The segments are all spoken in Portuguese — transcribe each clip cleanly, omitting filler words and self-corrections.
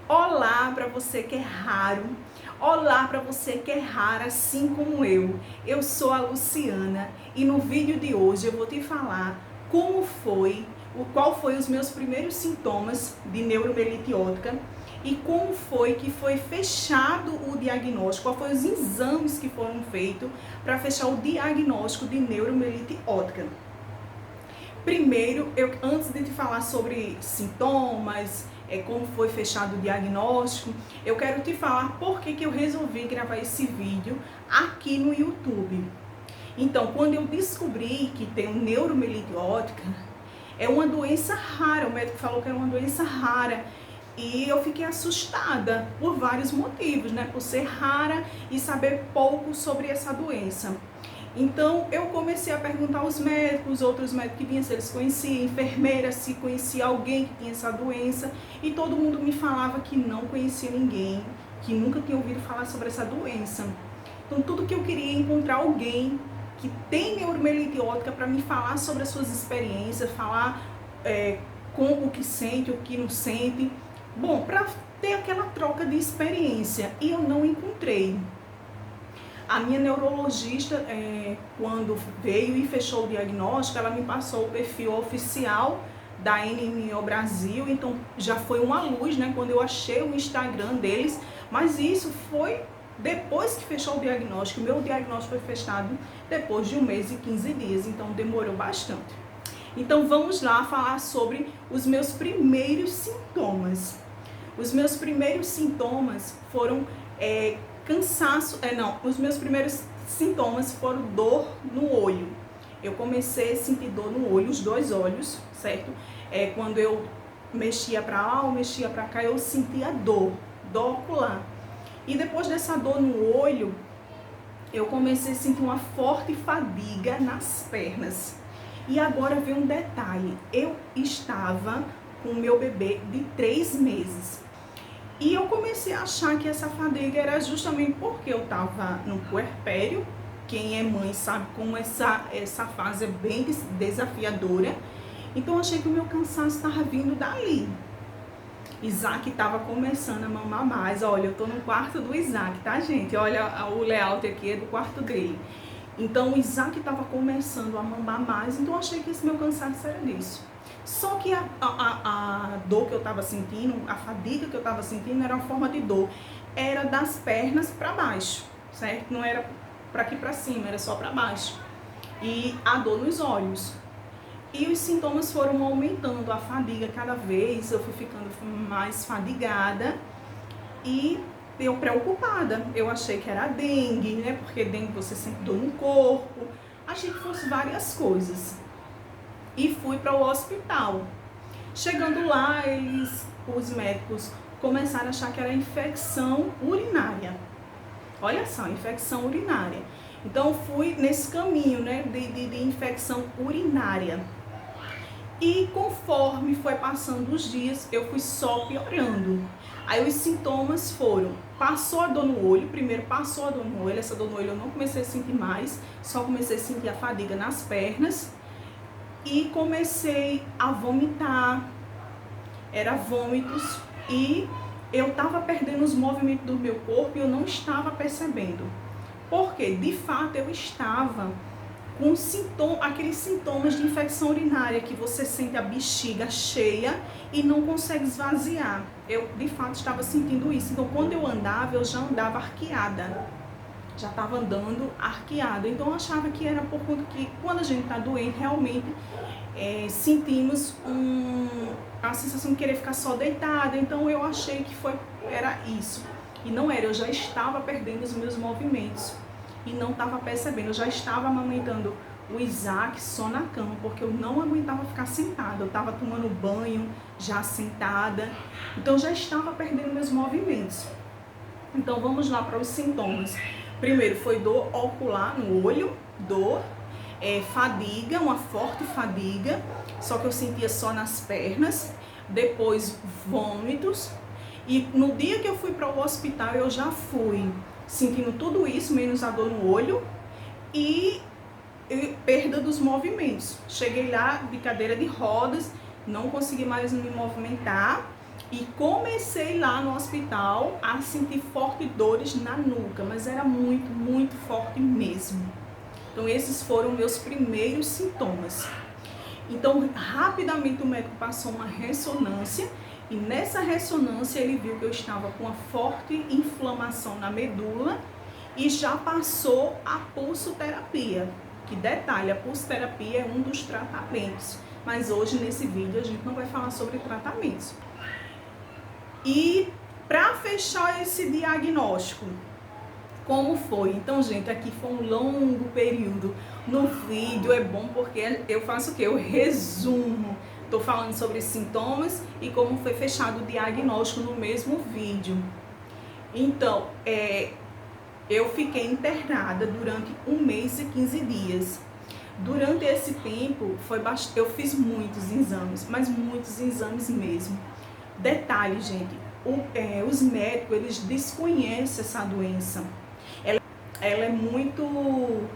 Olá para você que é raro, olá para você que é rara assim como eu. Eu sou a Luciana e no vídeo de hoje eu vou te falar qual foi os meus primeiros sintomas de neuromielite óptica e como foi que foi fechado o diagnóstico, quais foram os exames que foram feitos para fechar o diagnóstico de neuromielite óptica. Primeiro, antes de te falar sobre sintomas, como foi fechado o diagnóstico, eu quero te falar por que eu resolvi gravar esse vídeo aqui no YouTube. Então, quando eu descobri que tem neuromielite óptica, é uma doença rara, o médico falou que era uma doença rara, e eu fiquei assustada por vários motivos, né? Por ser rara e saber pouco sobre essa doença. Então, eu comecei a perguntar aos médicos, outros médicos que vinham, se eles conheciam, enfermeira, se conhecia alguém que tinha essa doença, e todo mundo me falava que não conhecia ninguém, que nunca tinha ouvido falar sobre essa doença. Então, tudo que eu queria é encontrar alguém que tem neuromielite óptica para me falar sobre as suas experiências, falar com o que sente, o que não sente. Bom, para ter aquela troca de experiência, e eu não encontrei. A minha neurologista, quando veio e fechou o diagnóstico, ela me passou o perfil oficial da NMO Brasil, então já foi uma luz, né, quando eu achei o Instagram deles, mas isso foi depois que fechou o diagnóstico. Meu diagnóstico foi fechado depois de 1 mês e 15 dias, então demorou bastante. Então vamos lá falar sobre os meus primeiros sintomas. Os meus primeiros sintomas foram cansaço, os meus primeiros sintomas foram dor no olho. Eu comecei a sentir dor no olho, os dois olhos, certo? Quando eu mexia para lá ou mexia para cá, eu sentia dor ocular. E depois dessa dor no olho, eu comecei a sentir uma forte fadiga nas pernas. E agora vem um detalhe, eu estava com o meu bebê de 3 meses. E eu comecei a achar que essa fadiga era justamente porque eu estava no puerpério. Quem é mãe sabe como essa fase é bem desafiadora. Então eu achei que o meu cansaço estava vindo dali. Isaac estava começando a mamar mais. Olha, eu estou no quarto do Isaac, tá, gente? Olha o layout aqui é do quarto dele. Então o Isaac estava começando a mamar mais, então eu achei que esse meu cansaço era disso. Só que a dor que eu estava sentindo, a fadiga que eu estava sentindo era uma forma de dor. Era das pernas para baixo, certo? Não era para aqui para cima, era só para baixo. E a dor nos olhos. E os sintomas foram aumentando, a fadiga cada vez, eu fui ficando mais fadigada e eu preocupada. Eu achei que era dengue, né? Porque dengue você sente dor no corpo. Achei que fosse várias coisas. E fui para o hospital. Chegando lá, os médicos começaram a achar que era infecção urinária. Olha só, infecção urinária. Então fui nesse caminho, né, de infecção urinária. E conforme foi passando os dias, eu fui só piorando. Aí os sintomas foram, passou a dor no olho, primeiro passou a dor no olho, essa dor no olho eu não comecei a sentir mais, só comecei a sentir a fadiga nas pernas. E comecei a vomitar, era vômitos, e eu estava perdendo os movimentos do meu corpo e eu não estava percebendo. Porque, de fato, eu estava com aqueles sintomas de infecção urinária, que você sente a bexiga cheia e não consegue esvaziar. Eu, de fato, estava sentindo isso. Então, quando eu andava, eu já andava arqueada. Já estava andando arqueada. Então eu achava que era por conta que quando a gente está doente, realmente sentimos a sensação de querer ficar só deitada. Então eu achei que era isso. E não era, eu já estava perdendo os meus movimentos e não estava percebendo. Eu já estava amamentando o Isaac só na cama, porque eu não aguentava ficar sentada. Eu estava tomando banho já sentada. Então eu já estava perdendo meus movimentos. Então vamos lá para os sintomas. Primeiro foi dor ocular no olho, dor, fadiga, uma forte fadiga, só que eu sentia só nas pernas. Depois vômitos. E no dia que eu fui para o hospital, eu já fui sentindo tudo isso, menos a dor no olho e perda dos movimentos. Cheguei lá de cadeira de rodas, não consegui mais me movimentar. E comecei lá no hospital a sentir fortes dores na nuca, mas era muito, muito forte mesmo. Então esses foram meus primeiros sintomas. Então rapidamente o médico passou uma ressonância e nessa ressonância ele viu que eu estava com uma forte inflamação na medula e já passou a pulsoterapia. Que detalhe, a pulsoterapia é um dos tratamentos, mas hoje nesse vídeo a gente não vai falar sobre tratamentos. E para fechar esse diagnóstico, como foi? Então, gente, aqui foi um longo período. No vídeo é bom porque eu faço o quê? Eu resumo. Estou falando sobre sintomas e como foi fechado o diagnóstico no mesmo vídeo. Então, eu fiquei internada durante 1 mês e 15 dias. Durante esse tempo, eu fiz muitos exames, mas muitos exames mesmo. Detalhe, gente, os médicos, eles desconhecem essa doença. Ela é muito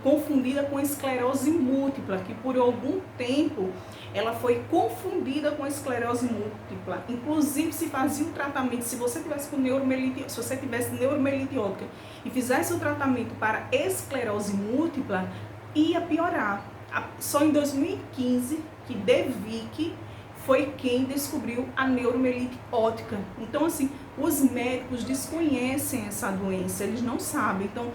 confundida com esclerose múltipla, que por algum tempo ela foi confundida com esclerose múltipla. Inclusive, se fazia um tratamento, se você tivesse neuromelite óptica e fizesse o tratamento para esclerose múltipla, ia piorar. Só em 2015 que De Vick foi quem descobriu a neuromelite óptica. Então, assim, os médicos desconhecem essa doença, eles não sabem. Então,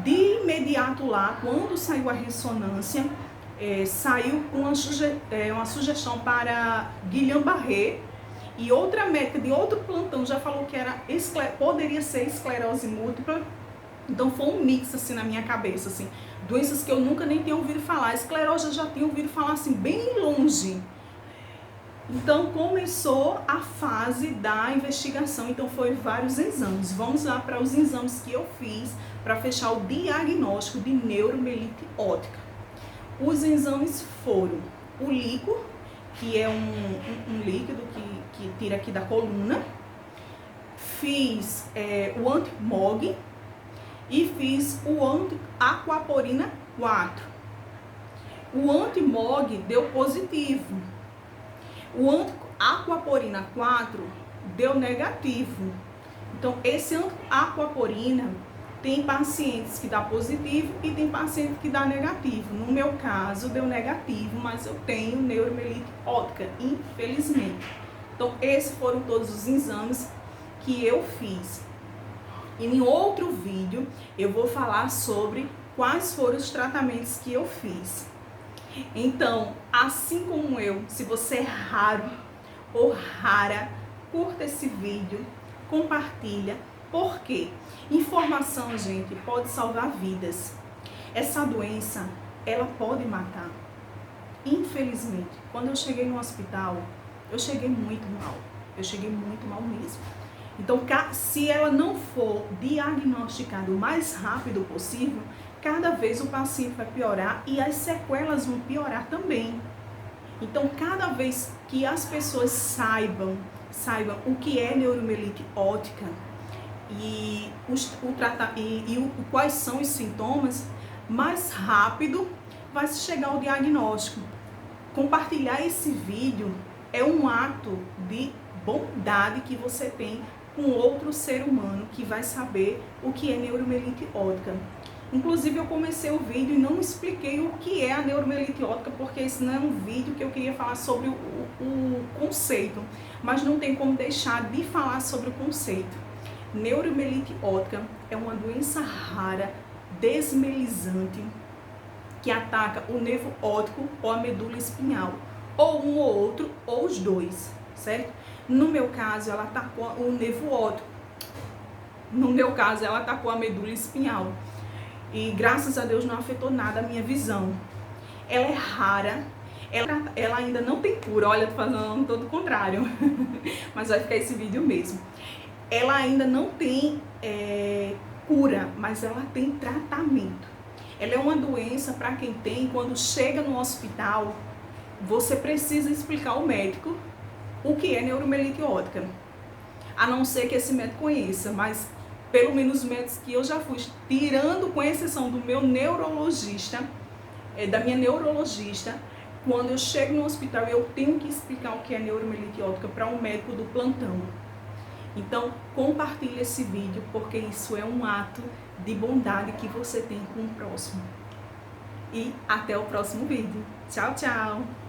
de imediato lá, quando saiu a ressonância, saiu uma sugestão para Guillain-Barré, e outra médica de outro plantão já falou que poderia ser esclerose múltipla. Então foi um mix assim na minha cabeça, assim, doenças que eu nunca nem tinha ouvido falar. Esclerose eu já tinha ouvido falar assim, bem longe. Então começou a fase da investigação, então foi vários exames. Vamos lá para os exames que eu fiz para fechar o diagnóstico de neuromelite óptica. Os exames foram o líquor, que é um líquido que tira aqui da coluna. Fiz o anti-MOG e fiz o anti-aquaporina 4. O anti-MOG deu positivo. O anti-aquaporina 4 deu negativo. Então, esse anti-aquaporina tem pacientes que dá positivo e tem paciente que dá negativo. No meu caso, deu negativo, mas eu tenho neuromelite óptica, infelizmente. Então, esses foram todos os exames que eu fiz. E em outro vídeo, eu vou falar sobre quais foram os tratamentos que eu fiz. Então, assim como eu, se você é raro ou rara, curta esse vídeo, compartilha. Por quê? Informação, gente, pode salvar vidas. Essa doença, ela pode matar. Infelizmente, quando eu cheguei no hospital, eu cheguei muito mal. Eu cheguei muito mal mesmo. Então, se ela não for diagnosticada o mais rápido possível, cada vez o paciente vai piorar e as sequelas vão piorar também. Então, cada vez que as pessoas saibam o que é neuromelite óptica e quais são os sintomas, mais rápido vai se chegar ao diagnóstico. Compartilhar esse vídeo é um ato de bondade que você tem com outro ser humano que vai saber o que é neuromelite óptica. Inclusive, eu comecei o vídeo e não expliquei o que é a neuromelite óptica, porque esse não é um vídeo que eu queria falar sobre o conceito, mas não tem como deixar de falar sobre o conceito. Neuromelite óptica é uma doença rara, desmielinizante, que ataca o nervo óptico ou a medula espinhal, ou um ou outro, ou os dois, certo? No meu caso, ela atacou o nervo óptico. No meu caso, ela atacou a medula espinhal. E graças a Deus não afetou nada a minha visão. Ela é rara, ela ainda não tem cura. Olha, tô falando todo o contrário, mas vai ficar esse vídeo mesmo. Ela ainda não tem cura, mas ela tem tratamento. Ela é uma doença para quem tem, quando chega no hospital, você precisa explicar ao médico o que é neuromelite óptica. A não ser que esse médico conheça, mas pelo menos os médicos que eu já fui, tirando com exceção do meu neurologista, da minha neurologista, quando eu chego no hospital, eu tenho que explicar o que é neuromielite óptica para um médico do plantão. Então, compartilhe esse vídeo, porque isso é um ato de bondade que você tem com o próximo. E até o próximo vídeo. Tchau, tchau!